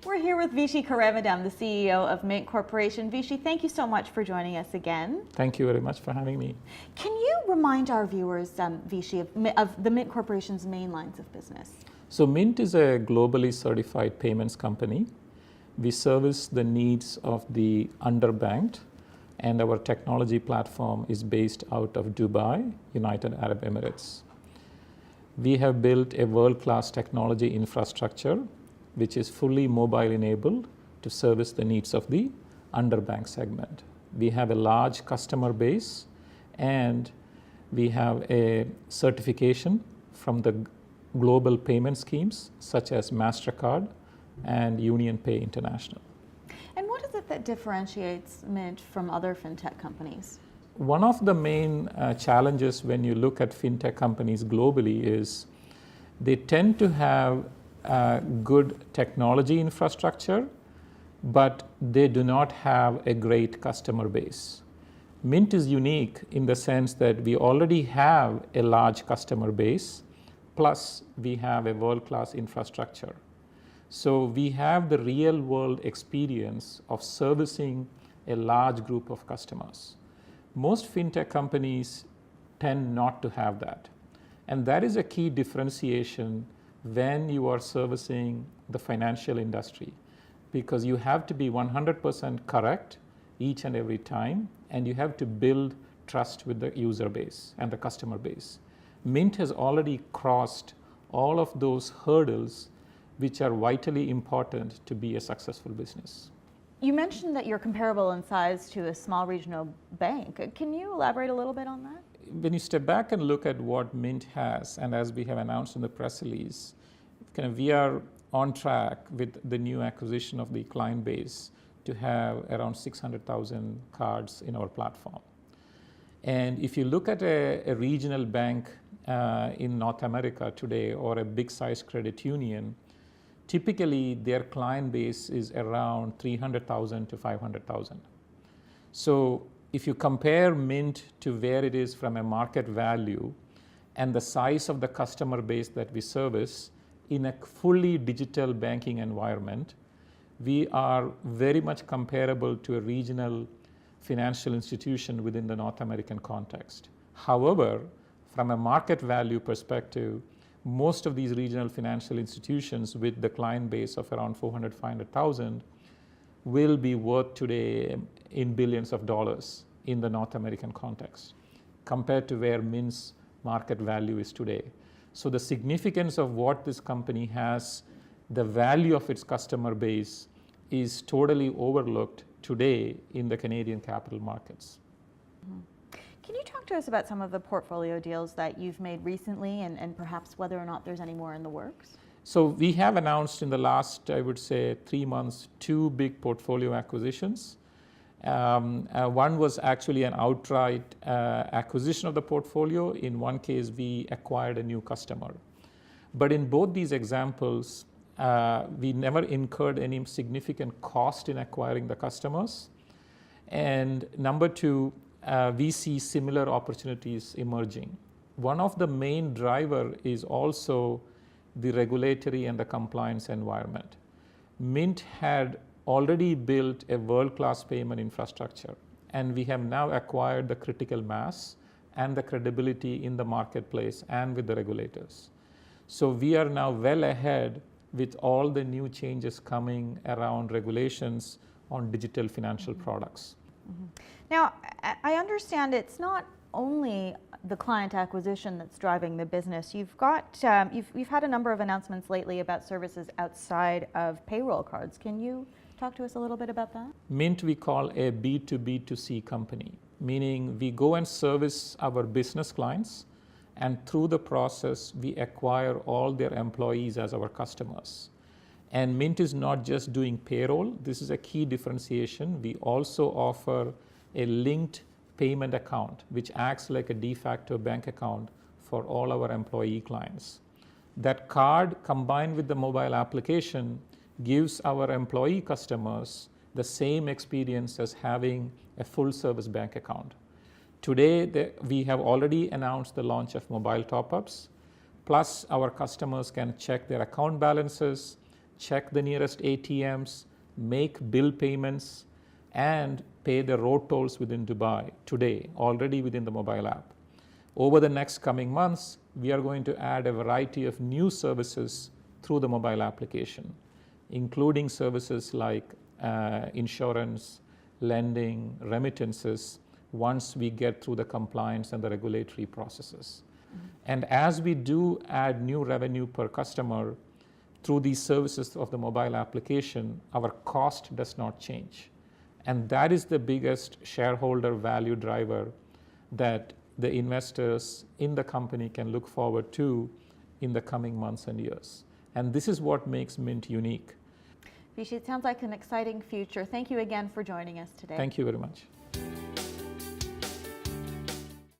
We're here with Vishy Karamadam, the CEO of Mint Corporation. Vishy, thank you so much for joining us again. Thank you very much for having me. Can you remind our viewers, Vishy, of the Mint Corporation's main lines of business? So Mint is a globally certified payments company. We service the needs of the underbanked, and our technology platform is based out of Dubai, United Arab Emirates. We have built a world-class technology infrastructure which is fully mobile enabled to service the needs of the underbanked segment. We have a large customer base, and we have a certification from the global payment schemes such as MasterCard and UnionPay International. And what is it that differentiates Mint from other fintech companies? One of the main challenges when you look at fintech companies globally is they tend to have good technology infrastructure, but they do not have a great customer base. Mint is unique in the sense that we already have a large customer base, plus we have a world-class infrastructure. So we have the real-world experience of servicing a large group of customers. Most fintech companies tend not to have that. And that is a key differentiation when you are servicing the financial industry, because you have to be 100% correct each and every time, and you have to build trust with the user base and the customer base. Mint has already crossed all of those hurdles which are vitally important to be a successful business. You mentioned that you're comparable in size to a small regional bank. Can you elaborate a little bit on that? When you step back and look at what Mint has, and as we have announced in the press release, we are on track with the new acquisition of the client base to have around 600,000 cards in our platform. And if you look at a regional bank in North America today, or a big size credit union, typically their client base is around 300,000 to 500,000. So if you compare Mint to where it is from a market value and the size of the customer base that we service in a fully digital banking environment, we are very much comparable to a regional financial institution within the North American context. However, from a market value perspective, most of these regional financial institutions with the client base of around 400, 500,000 will be worth today in billions of dollars in the North American context compared to where Mint's market value is today. So the significance of what this company has, the value of its customer base, is totally overlooked today in the Canadian capital markets. Mm-hmm. Can you talk to us about some of the portfolio deals that you've made recently, and perhaps whether or not there's any more in the works? So we have announced in the last, I would say, 3 months, 2 big portfolio acquisitions. One was actually an outright acquisition of the portfolio. In one case, we acquired a new customer. But in both these examples, we never incurred any significant cost in acquiring the customers. And number 2, we see similar opportunities emerging. One of the main driver is also the regulatory and the compliance environment. Mint had already built a world-class payment infrastructure, and we have now acquired the critical mass and the credibility in the marketplace and with the regulators. So we are now well ahead with all the new changes coming around regulations on digital financial products. Mm-hmm. Now, I understand it's not only the client acquisition that's driving the business. You've had a number of announcements lately about services outside of payroll cards. Can you talk to us a little bit about that? Mint we call a B2B2C company, meaning we go and service our business clients, and through the process we acquire all their employees as our customers. And Mint is not just doing payroll. This is a key differentiation. We also offer a linked payment account, which acts like a de facto bank account for all our employee clients. That card combined with the mobile application gives our employee customers the same experience as having a full service bank account. Today, we have already announced the launch of mobile top-ups, plus our customers can check their account balances, check the nearest ATMs, make bill payments, and pay the road tolls within Dubai today, already within the mobile app. Over the next coming months, we are going to add a variety of new services through the mobile application, including services like insurance, lending, remittances, once we get through the compliance and the regulatory processes. And as we do add new revenue per customer through these services of the mobile application, our cost does not change. And that is the biggest shareholder value driver that the investors in the company can look forward to in the coming months and years. And this is what makes Mint unique. Vishy, it sounds like an exciting future. Thank you again for joining us today. Thank you very much.